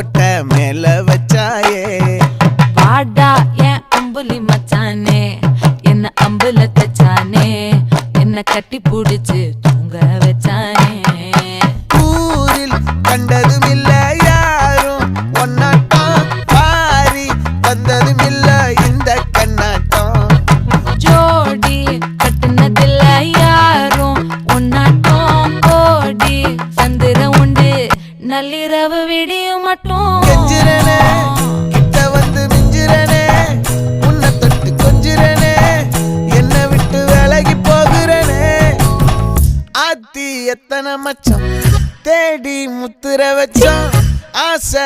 கோட்டை மேல வச்சாயே. பாடா என் அம்புலி மச்சானே, என்ன அம்புல தச்சானே, என்ன கட்டி புடிச்சு தூங்க வச்சானே. ஊரில் கண்டதும் இல்ல யாரும் ஒன்னாட்டம், பாரி வந்ததும் இல்ல இந்த கண்ணாட்டம். ஜோடி கட்டுனதில்ல யாரும் ஒன்னாட்டம், கோடி சந்திர உண்டு நள்ளிரவு விடியும் மட்டும். கெஞ்சிரனே கிட்ட வந்து மிஞ்சிரனே, உன்னை தொட்டு கொஞ்சிரனே, என்ன விட்டு விலகி போகிறனே. ஆத்தி எத்தனை மச்சம் தேடி முத்துற வச்சோம், ஆசை